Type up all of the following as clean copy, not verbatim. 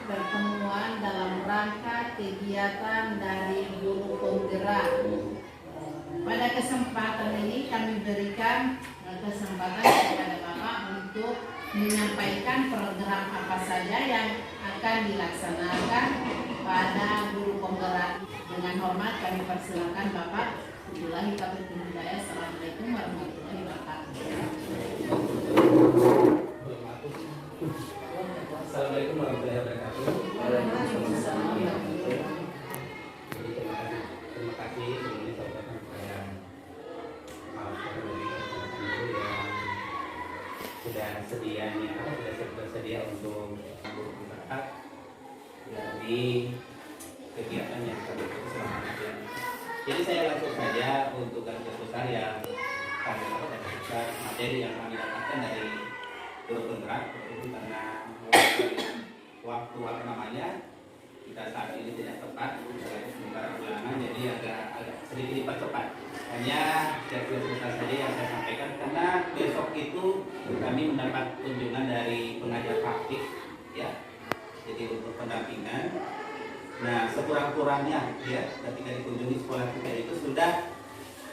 pertemuan dalam rangka kegiatan dari guru penggerak. Pada kesempatan ini kami berikan kesempatan kepada Bapak untuk menyampaikan program apa saja yang akan dilaksanakan pada guru penggerak. Dengan hormat kami persilakan Bapak. Billahi taufiq wal hidayah. Assalamualaikum warahmatullahi wabarakatuh. Assalamualaikum warahmatullahi wabarakatuh. Terima kasih sebelumnya saudara kepada yang sudah bersedia untuk bermanfaat dari kegiatan yang kami selama ini. Jadi saya langsung saja untuk garis besar yang kami dapat dari materi yang kami dapatkan dari guru penggerak, itu karena waktu kita saat ini tidak tepat sementara ulangan, jadi agak sedikit dipercepat. Hanya garis besar saja yang saya sampaikan karena besok itu kami mendapat kunjungan dari pengajar praktik, ya. Jadi untuk pendampingan. Nah, sekurang-kurangnya ya ketika dikunjungi sekolah kita itu sudah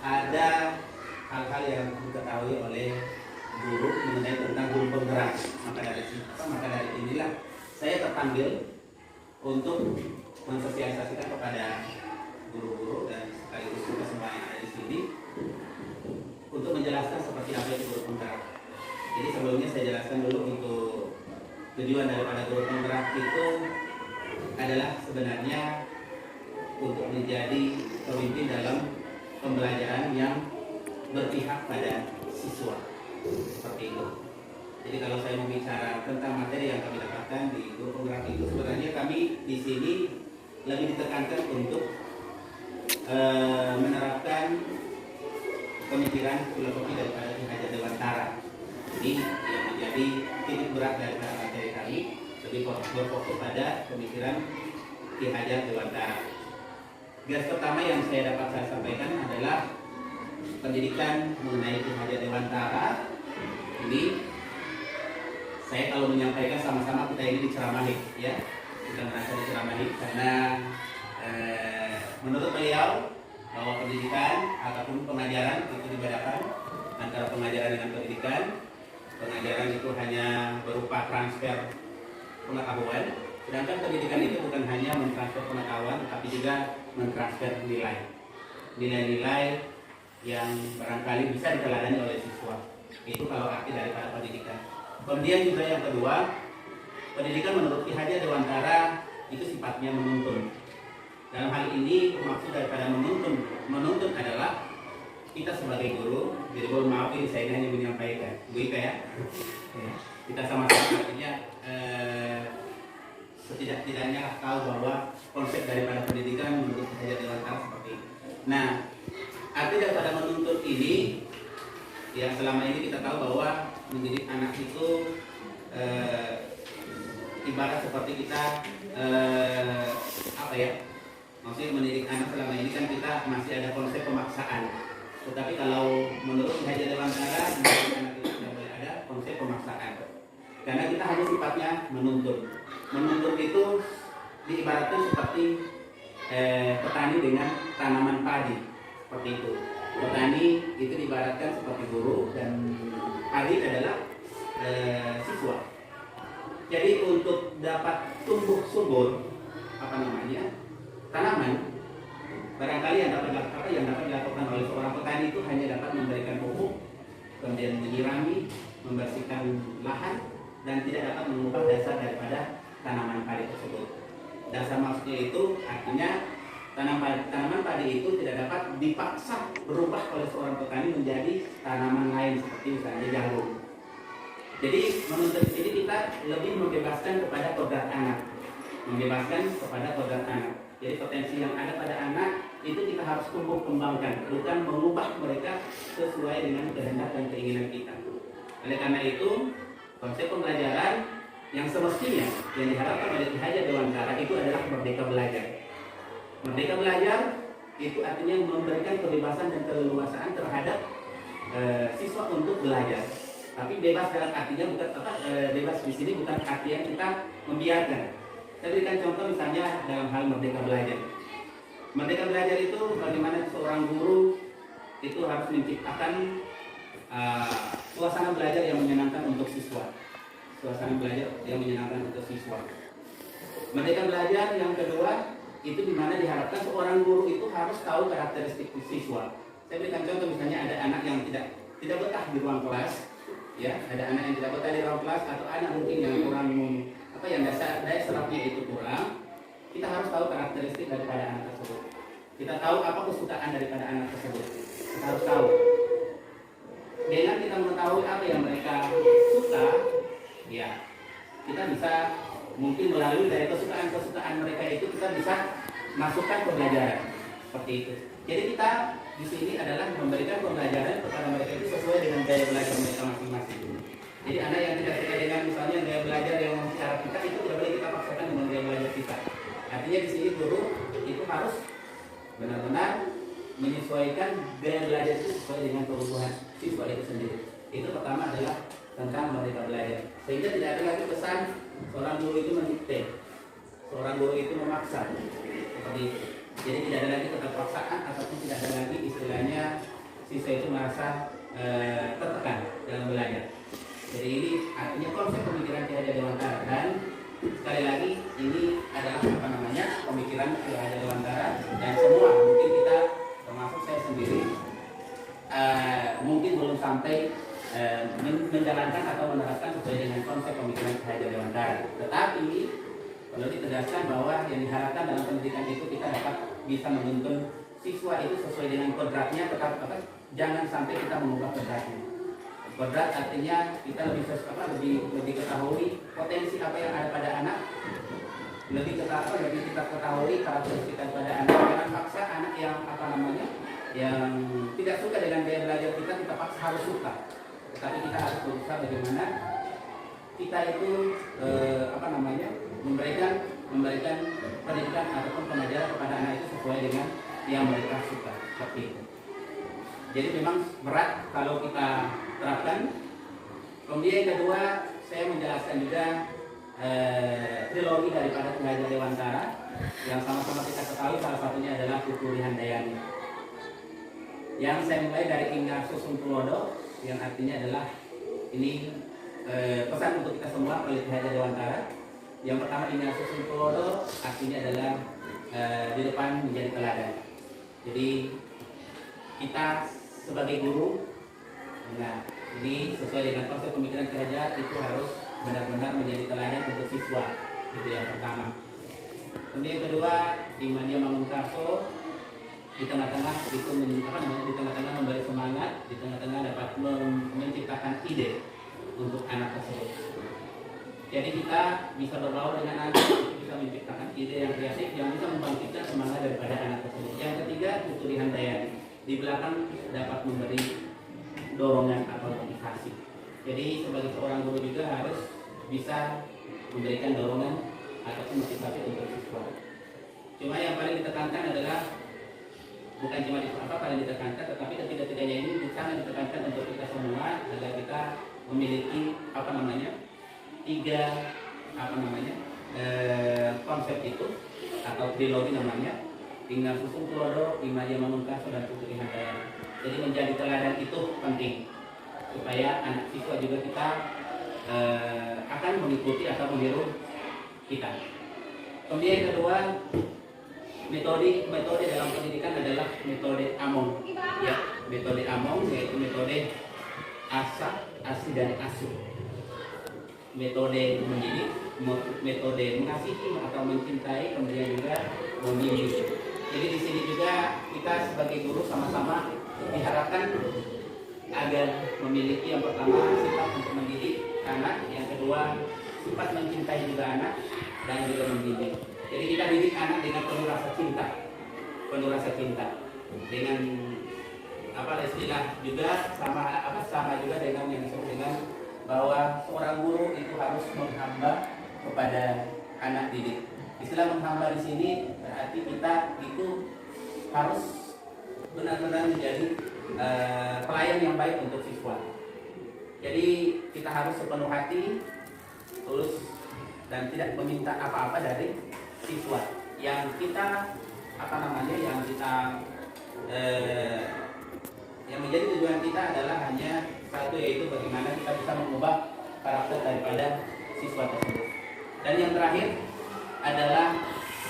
ada hal-hal yang diketahui oleh guru mengenai tentang guru penggerak. Maka dari inilah saya terpanggil untuk mensosialisasikan kepada guru-guru dan sekaligus juga semua yang ada di sini untuk menjelaskan seperti apa itu guru penggerak. Jadi sebelumnya saya jelaskan dulu untuk tujuan daripada guru penggerak itu adalah sebenarnya untuk menjadi pemimpin dalam pembelajaran yang berpihak pada siswa, seperti itu. Jadi kalau saya membicara tentang materi yang kami dapatkan di guru penggerak itu, sebenarnya kami di sini lebih ditekankan untuk menerapkan pemikiran filosofi daripada Ki Hajar Dewantara. Ini yang menjadi titik berat daripada materi kami, lebih berfokus pada pemikiran Ki Hajar Dewantara. Garis pertama yang saya sampaikan adalah pendidikan mengenai Ki Hajar Dewantara. Ini saya kalau menyampaikan sama-sama kita ini diceramahi, ya, kita merasa diceramahi karena menurut beliau bahwa pendidikan ataupun pengajaran itu dibedakan antara pengajaran dengan pendidikan. Pengajaran itu hanya berupa transfer pengetahuan, sedangkan pendidikan itu bukan hanya mentransfer pengetahuan, tapi juga mentransfer nilai-nilai yang barangkali bisa diteladani oleh siswa. Itu kalau arti daripada pendidikan. Kemudian juga yang kedua, pendidikan menurut Ki Hajar Dewantara itu sifatnya menuntun. Dalam hal ini maksud daripada menuntun adalah kita sebagai guru, jadi mohon maaf ini saya hanya menyampaikan, Bu Ika ya. Kita sama-sama artinya setidak-tidaknya tahu bahwa konsep daripada pendidikan menurut Ki Hajar Dewantara seperti itu. Nah, arti daripada menuntut ini, yang selama ini kita tahu bahwa mendidik anak itu ibarat seperti kita maksudnya mendidik anak selama ini kan kita masih ada konsep pemaksaan. Tetapi kalau menurut Ki Hajar Dewantara, mendidik anak itu tidak boleh ada konsep pemaksaan. Karena kita hanya sifatnya menuntut. Menuntut itu diibaratkan seperti petani dengan tanaman padi, seperti itu. Petani itu diibaratkan seperti guru dan padi adalah siswa. Jadi untuk dapat tumbuh subur tanaman, barangkali yang dapat dilakukan oleh seorang petani itu hanya dapat memberikan pupuk, kemudian menyirami, membersihkan lahan, dan tidak dapat mengubah dasar daripada tanaman padi tersebut. Dasar maksudnya itu artinya tanaman padi itu tidak dapat dipaksa berubah oleh seorang petani menjadi tanaman lain seperti misalnya jagung. Jadi menuntut ini kita lebih membebaskan kepada kodrat anak, Jadi potensi yang ada pada anak itu kita harus tumbuh kembangkan, bukan mengubah mereka sesuai dengan kehendak dan keinginan kita. Oleh karena itu, konsep pembelajaran yang semestinya yang diharapkan oleh Ki Hajar Dewantara itu adalah merdeka belajar. Merdeka belajar itu artinya memberikan kebebasan dan keleluasaan terhadap siswa untuk belajar. Tapi bebas dalam artinya bukan bebas di sini bukan artinya kita membiarkan. Saya berikan contoh misalnya dalam hal merdeka belajar. Merdeka belajar itu bagaimana seorang guru itu harus menciptakan suasana belajar yang menyenangkan untuk siswa. Suasana belajar yang menyenangkan untuk siswa. Merdeka belajar yang kedua itu dimana diharapkan seorang guru itu harus tahu karakteristik siswa. Saya berikan contoh misalnya ada anak yang tidak betah di ruang kelas, ya, ada anak yang tidak betah di ruang kelas atau anak mungkin yang kurang yang daya serapnya itu kurang. Kita harus tahu karakteristik daripada anak tersebut. Kita tahu apa kesukaan daripada anak tersebut. Kita harus tahu. Dengan kita mengetahui apa yang mereka suka, ya, kita bisa mungkin melalui dari kesukaan mereka itu kita bisa masukkan pembelajaran seperti itu. Jadi kita di sini adalah memberikan pembelajaran kepada mereka itu sesuai dengan gaya belajar mereka masing-masing. Jadi anak yang tidak suka dengan misalnya gaya belajar yang cara kita itu tidak boleh kita paksakan dengan gaya belajar kita. Artinya di sini guru itu harus benar-benar menyesuaikan gaya belajar itu sesuai dengan kebutuhan siswa itu sendiri. Itu pertama adalah tentang merdeka belajar. Sehingga tidak ada lagi pesan seorang guru itu mendikte, seorang guru itu memaksa, seperti itu. Jadi tidak ada lagi keterpaksaan ataupun tidak ada lagi istilahnya siswa itu merasa tertekan dalam belajar. Jadi ini artinya konsep pemikiran Ki Hajar Dewantara, dan sekali lagi ini adalah pemikiran Ki Hajar Dewantara, dan semua mungkin kita termasuk saya sendiri mungkin belum sampai menjalankan atau menerapkan sesuai dengan konsep pemikiran Ki Hajar Dewantara. Tetapi perlu ditegaskan bahwa yang diharapkan dalam pendidikan itu kita dapat bisa menuntun siswa itu sesuai dengan kodratnya, tetapi jangan sampai kita mengubah kodratnya. Kodrat artinya kita lebih ketahui potensi apa yang ada pada anak, lebih kita ketahui karakteristik pada anak. Jangan paksa anak yang yang tidak suka dengan gaya belajar kita paksa harus suka. Tetapi kita harus berusaha bagaimana kita itu memberikan pendidikan ataupun pengajaran kepada anak itu sesuai dengan yang mereka suka, seperti itu. Jadi memang berat kalau kita terapkan. Kemudian yang kedua, saya menjelaskan juga trilogi daripada Ki Hajar Dewantara yang sama-sama kita ketahui, salah satunya adalah Tuturi Handayani. Yang saya mulai dari Ingarso Sumpulodo, yang artinya adalah ini pesan untuk kita semua oleh Ki Hajar Dewantara. Yang pertama, Ingarso Sumpulodo artinya adalah di depan menjadi teladan. Jadi kita sebagai guru, nah ini sesuai dengan konsep pemikiran Ki Hajar itu harus benar-benar menjadi teladan untuk siswa. Itu yang pertama. Kemudian yang kedua, Imania Mangunkarso di tengah-tengah itu di tengah-tengah memberi semangat, di tengah-tengah dapat menciptakan ide untuk anak tersebut. Jadi kita bisa berbaur dengan anak, bisa menciptakan ide yang kreatif yang bisa membangkitkan semangat daripada anak tersebut. Yang ketiga, Tuturi Handayani. Di belakang dapat memberi dorongan atau motivasi. Jadi sebagai seorang guru juga harus bisa memberikan dorongan atau motivasi untuk siswa. Cuma yang paling ditekankan adalah bukan cuma paling ditekankan, tetapi ketiga-tiganya ini sangat ditekankan untuk kita semua agar kita memiliki tiga konsep itu atau trilogi namanya. Ingarso Sumpulodo, Imania Mangunkarso, dan Tuturi Handayani. Jadi menjadi teladan itu penting supaya anak siswa juga kita akan mengikuti atau meniru kita. Kemudian yang kedua, metode dalam pendidikan adalah metode Among. Ya, metode Among yaitu metode asa, asi, dan asuh. Metode mendidik, metode mengasihi atau mencintai, kemudian juga membimbing. Jadi di sini juga kita sebagai guru sama-sama diharapkan agar memiliki yang pertama sifat untuk mendidik anak, yang kedua sifat mencintai juga anak, dan juga membimbing. Jadi kita didik anak dengan penuh rasa cinta, dengan istilah juga sama juga dengan yang disebut dengan bahwa seorang guru itu harus menghamba kepada anak didik. Istilah menghamba di sini berarti kita itu harus benar-benar menjadi pelayan yang baik untuk siswa. Jadi kita harus sepenuh hati, tulus dan tidak meminta apa-apa dari siswa. Yang kita yang menjadi tujuan kita adalah hanya satu, yaitu bagaimana kita bisa mengubah karakter daripada siswa tersebut. Dan yang terakhir adalah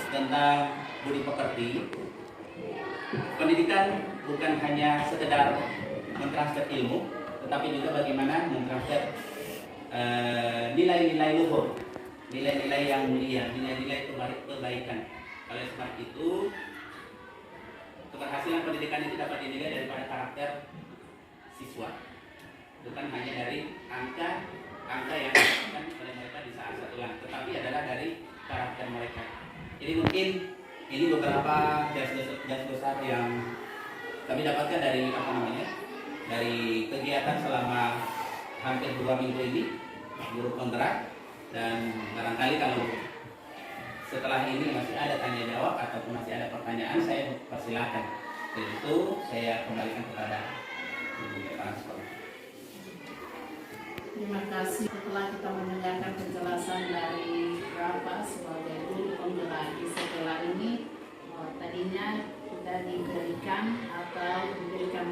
tentang budi pekerti. Pendidikan bukan hanya sekedar mentransfer ilmu, tetapi juga bagaimana mentransfer nilai-nilai luhur, nilai-nilai yang mulia, nilai-nilai kebaikan. Oleh sebab itu, keberhasilan pendidikan itu dapat dinilai daripada karakter siswa, bukan hanya dari angka yang didapatkan oleh mereka di saat satuan, tetapi adalah dari karakter mereka. Jadi mungkin ini beberapa jas besar yang kami dapatkan dari kegiatan selama hampir 2 minggu ini guru penggerak, dan barangkali kalau setelah ini masih ada tanya jawab ataupun masih ada pertanyaan, saya persilakan. Jadi itu saya kembalikan kepada kepala sekolah. Terima kasih. Setelah kita mendengarkan penjelasan dari Bapak sebagai guru penggerak, setelah ini tadinya kita diberikan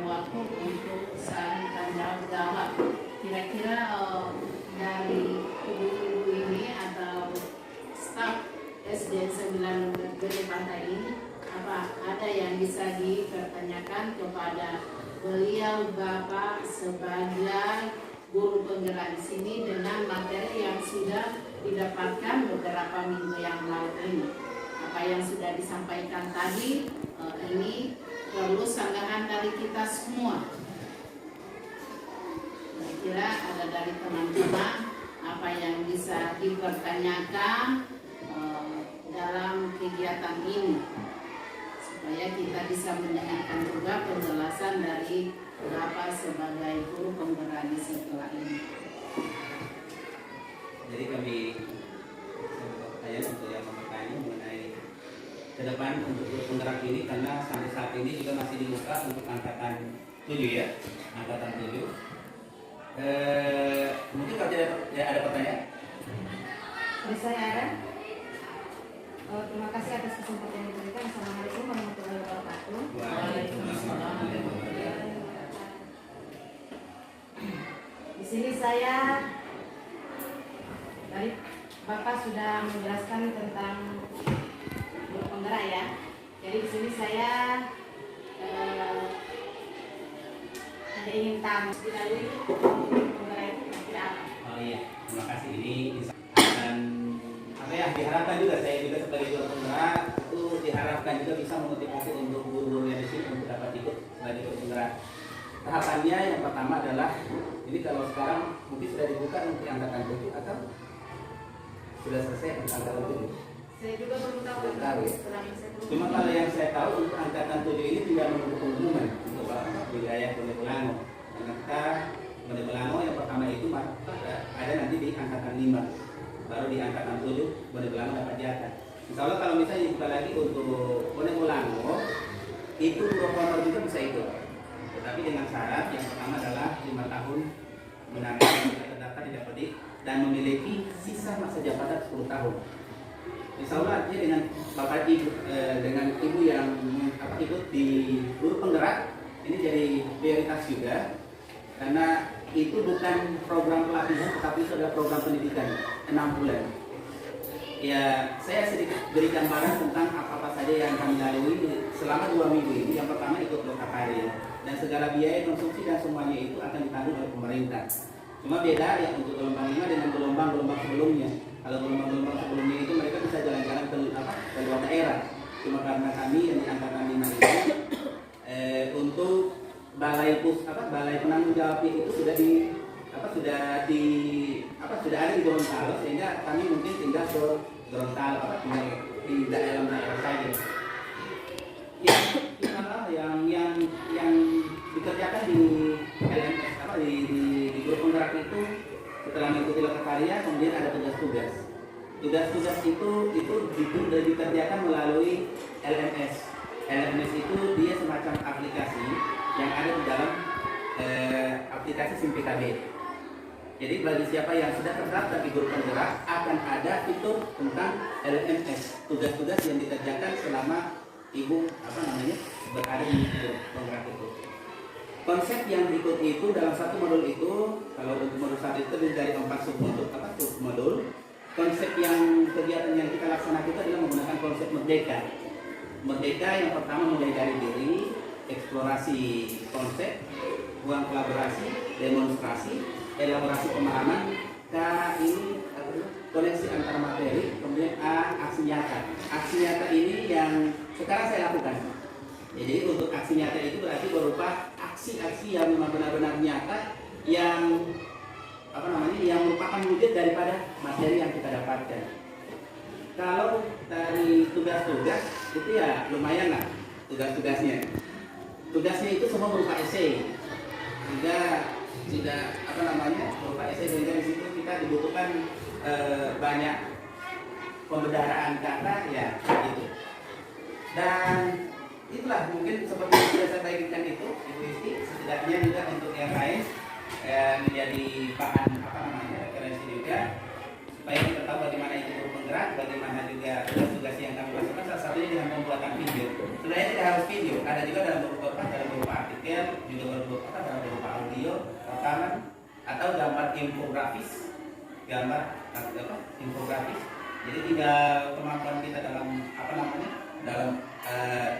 waktu untuk saling tanya jawab. Kira-kira dari ibu-ibu ini atau staf SD 9 Gede Pantai ini, apa ada yang bisa dipertanyakan kepada beliau Bapak sebagai guru penggerak di sini dengan materi yang sudah didapatkan beberapa minggu yang lalu ini? Apa yang sudah disampaikan tadi ini perlu sanggahan dari kita semua. Kira ada dari teman-teman apa yang bisa dipertanyakan dalam kegiatan ini, supaya kita bisa mendengarkan juga penjelasan dari Bapak sebagai guru penggerak di sekolah ini. Jadi kami saya untuk yang bertanya mengenai ke depan untuk guru penggerak ini, karena sampai saat ini juga masih dibuka untuk angkatan 7 ya, angkatan 7. Mungkin kalau tidak ada pertanyaan. Bisa ya, ada? Terima kasih atas kesempatan yang diberikan. Assalamualaikum warahmatullahi wabarakatuh. Waalaikumsalam. Di sini saya dari Bapak sudah menjelaskan tentang guru penggerak ya. Jadi di sini saya hanya ingin tahu dilalui guru penggerak itu kira apa. Oh iya, terima kasih. Ini akan diharapkan juga, saya juga sebagai guru penggerak itu diharapkan juga bisa memotivasi untuk guru-guru yang di sini untuk dapat ikut sebagai guru penggerak. Tahapannya yang pertama adalah, ini kalau sekarang mungkin sudah dibuka untuk angkatan 7 atau sudah selesai untuk angkatan 7? Saya juga belum tahu. Cuma kalau yang saya tahu untuk angkatan 7 ini tinggal menunggu pengumuman untuk wilayah Bone Bolango. Karena kita Bone Bolango yang pertama itu ada nanti di angkatan 5, baru di angkatan 7 Bone Bolango dapat jatah. Insya Allah kalau misalnya dibuka lagi untuk Bone Bolango, itu guru honor juga bisa ikut. Tetapi dengan syarat yang pertama adalah 5 tahun terdaftar di Dapodik dan memiliki sisa masa jabatan 10 tahun. Insya Allah artinya dengan bapak ibu dengan ibu yang ikut di guru penggerak ini jadi prioritas juga, karena itu bukan program pelatihan tetapi itu adalah program pendidikan 6 bulan. Ya, saya sedikit berikan gambaran tentang apa saja yang kami lalui selama 2 minggu ini. Yang pertama ikut lokakarya, dan segala biaya konsumsi dan semuanya itu akan ditanggung oleh pemerintah. Cuma beda ya untuk gelombang 5 dengan gelombang sebelumnya. Kalau gelombang sebelumnya itu mereka bisa jalan-jalan ke luar daerah. Cuma karena kami yang di angkatan 5 ini untuk balai penanggung jawab itu sudah ada di Gorontalo, sehingga kami mungkin tinggal ke Gorontalo tinggal di daerah saja. Ya, yang dikerjakan di LMS di grup penggerak itu, setelah mengikuti lokakarya kemudian ada tugas-tugas. Tugas-tugas itu dikerjakan melalui LMS. LMS itu dia semacam aplikasi yang ada di dalam aplikasi SIM PKB. Jadi bagi siapa yang sudah terdaftar di guru penggerak akan ada fitur tentang LMS, tugas-tugas yang dikerjakan selama ibu berada di guru penggerak itu. Konsep yang diikuti itu dalam satu modul itu, kalau untuk modul 1 itu terdiri dari 4 submodul. Konsep yang kegiatan yang kita laksanakan itu adalah menggunakan konsep merdeka. Merdeka yang pertama mulai dari diri, eksplorasi konsep, ruang kolaborasi, demonstrasi, elaborasi pemahaman. K ini koneksi antara materi, kemudian A aksi nyata. Aksi nyata ini yang sekarang saya lakukan. Jadi untuk aksi nyata itu berarti berupa aksi-aksi yang memang benar-benar nyata yang yang merupakan wujud daripada materi yang kita dapatkan. Kalau dari tugas-tugas itu ya lumayan lah tugas-tugasnya. Tugasnya itu semua berupa esai. Juga berupa esai, sehingga di situ kita dibutuhkan banyak pembedahan kata ya gitu. Dan itulah mungkin seperti yang sudah saya bagikan itu Ibu Isti, setidaknya juga untuk yang lain menjadi bahan referensi juga, supaya kita tahu bagaimana itu guru penggerak, bagaimana juga tugas-tugas yang kami lakukan. Salah satunya dengan pembuatan video. Sebenarnya tidak harus video, ada juga dalam berupa artikel, juga dalam berupa audio, rekaman, atau gambar infografis, Jadi tinggal kemampuan kita dalam dalam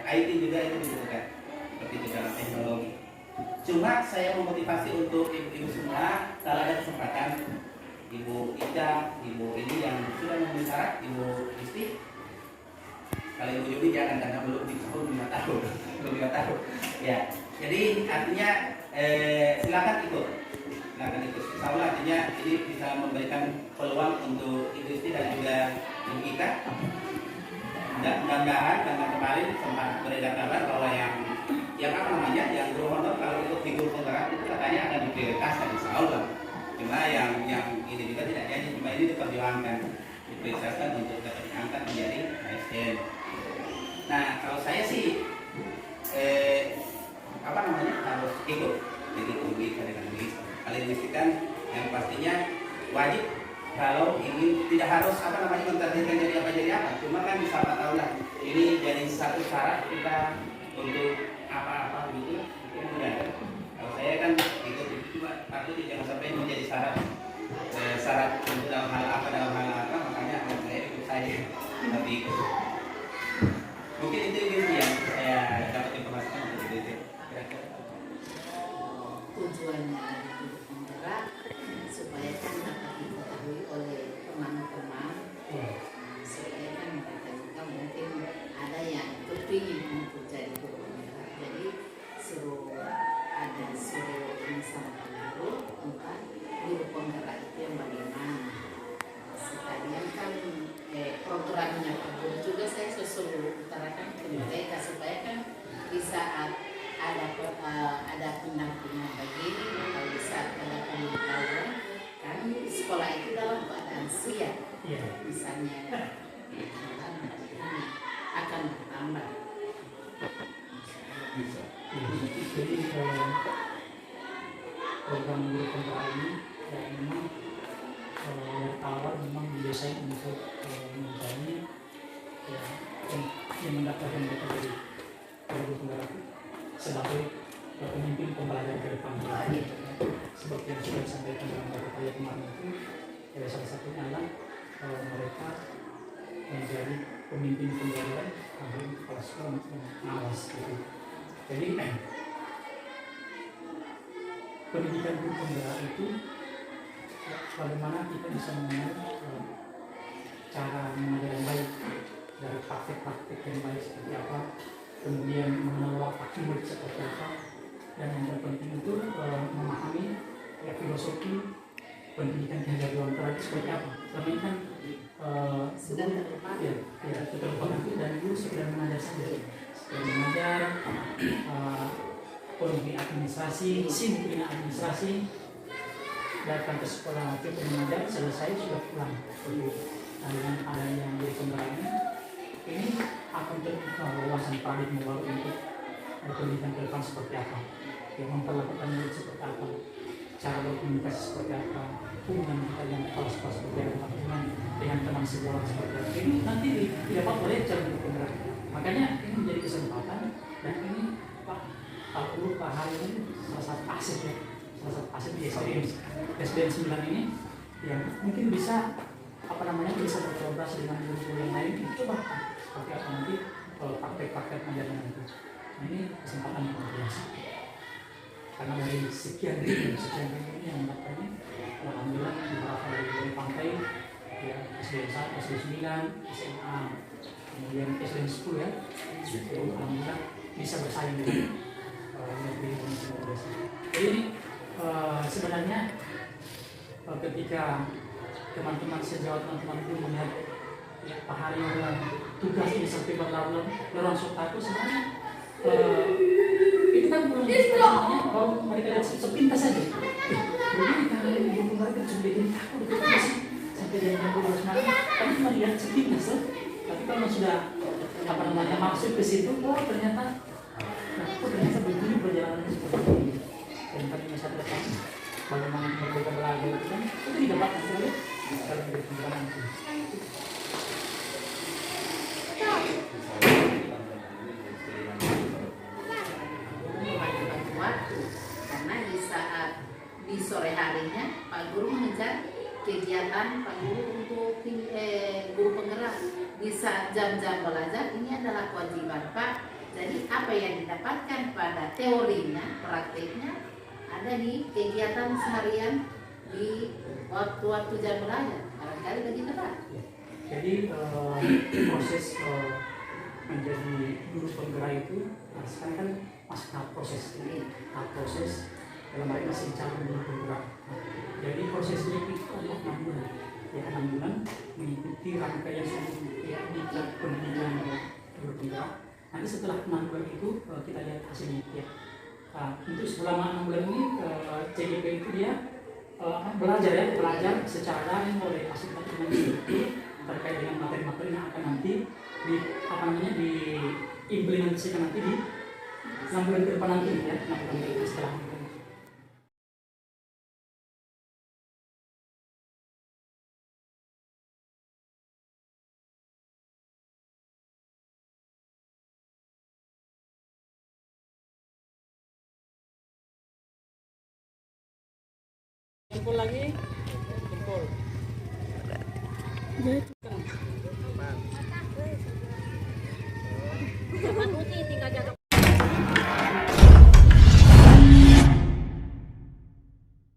IT juga itu dibutuhkan, seperti itu dalam teknologi. Cuma saya memotivasi untuk ibu-ibu semua, kalau ada kesempatan, Ibu Ida, Ibu ini yang sudah memenuhi syarat, Ibu Isti, kalau Ibu Yudi jangan, karena belum 5 tahun. Ya, jadi artinya silakan ikut. Insya Allah artinya ini bisa memberikan peluang untuk Ibu Isti dan juga Ibu Ika. Mudah-mudahan, karena kemarin sempat beredar kabar bahwa yang guru honor kalau ikut di guru penggerak itu katanya akan diprioritaskan, insya Allah. Cuma yang ini juga tidak jadi, cuma ini diperjuangkan, diprioritaskan untuk dapat diangkat menjadi ASN. Nah, kalau saya sih harus ikut jadi kulit dengan kulit. Kalian memastikan yang pastinya wajib, kalau ingin tidak harus mentargetkan jadi apa, cuma kan bisa tahu lah, ini jadi satu syarat kita untuk apa gitu. Kalau saya kan ikut itu cuma takut jangan sampai menjadi syarat untuk dalam hal apa, makanya saya ikut saja, tapi ikut. Mungkin itu yang saya dapat informasikan untuk itu. Tujuannya guru penggerak supaya kan dapat diketahui oleh teman-teman, supaya kan mereka juga mungkin ada yang kepingin untuk jadi guru penggerak. Jadi suruh ini sama guru tentang guru penggerak itu yang bagaimana. Sekalian kan programnya Pak Guru juga saya susul utarakan ke mereka, supaya kan di saat ada pendampingan begini, atau di saat ada pemberitahuan kan sekolah itu dalam keadaan siap. Misalnya akan bertambah. Jadi program guru penggerak ini memang dari awal memang didesain untuk misalnya yang mendaftarkan mereka jadi guru penggerak sebagai pemimpin pembelajaran ke depan. Seperti yang sudah disampaikan dalam beberapa kemarin itu, salah satunya adalah mereka menjadi pemimpin pembelajaran di kepala sekolah pengawas gitu. Jadi pendidikan guru penggerak itu bagaimana kita bisa mengenal cara mengajar yang baik, dari praktek-praktek yang baik seperti apa, kemudian mengelola murid seperti apa, dan yang terpenting itu memahami filosofi pendidikan kehadiran terakhir seperti apa. Karena ini kan Sudah terlupakan. terlupakan itu, dan guru sekedar mengajar saja, sekedar mengajar, penuhi administrasi, disiplin administrasi, datang ke sekolah untuk mengajar, selesai sudah pulang. Dan dengan adanya guru penggerak ini akan terbuka wawasan paradigma baru untuk pendidikan ke depan seperti apa, yang memperlakukan murid seperti apa, cara berkomunikasi seperti apa, lingkungan kita yang pas-pas lingkungan dengan teman sekolah seperti itu. Ini nanti tidak boleh untuk penggerak. Makanya ini menjadi kesempatan dan ini Pak Guru Pak Hari ini salah satu aset ya, salah satu aset di SDN 9 ini yang mungkin bisa bisa berkolaborasi dengan guru-guru yang lain. Coba seperti apa nanti praktek-praktek pengajaran itu. Nah ini kesempatan yang luar biasa. Karena dari sekian ribu ini yang mendaftarnya, alhamdulillah beberapa dari pantai, ya SDN 1, SDN 9, SMA, kemudian SDN 10 ya, alhamdulillah bisa bersaing dengan negeri yang luar biasa. Jadi ini sebenarnya ketika teman-teman sejauh teman-teman itu melihat ya, Pak Hari yang tugas ini sampai berlarut-larut langsung takut sebenarnya itu kan belum sebenarnya kalau mereka lihat sepintas saja begini karena ibu mereka sudah bikin takut itu sih sampai jam 12 malam kami cuma lihat sepintas loh tapi kalau sudah masuk ke situ ternyata begini perjalanannya seperti ini dan kami masa depan bagaimana mereka belajar itu kan itu didapatkan sekali kalau dari penjelasan itu. Waktu karena di sore harinya Pak Guru mengejar kegiatan Pak Guru untuk guru penggerak di saat jam-jam belajar ini adalah kewajiban Pak. Jadi apa yang didapatkan pada teorinya, prakteknya ada di kegiatan seharian di waktu-waktu jam belajar. Barangkali begitu Pak. Jadi proses menjadi guru penggerak itu sekarang kan masih tahap proses dalam hal ini masih calon guru penggerak. Jadi prosesnya itu adalah 6 bulan. Ya 6 bulan mengikuti rangkaian ya pendidikan guru penggerak. Nanti setelah 6 bulan itu kita lihat hasilnya ya. Untuk selama 6 bulan ini CGP itu dia belajar secara yang oleh asisten terkait dengan materi-materi yang akan nanti diimplementasikan nanti di 6 bulan ke depan nanti ya 6 bulan ke depan setelah itu. Jempol lagi, jempol. Jangan tinggal jaga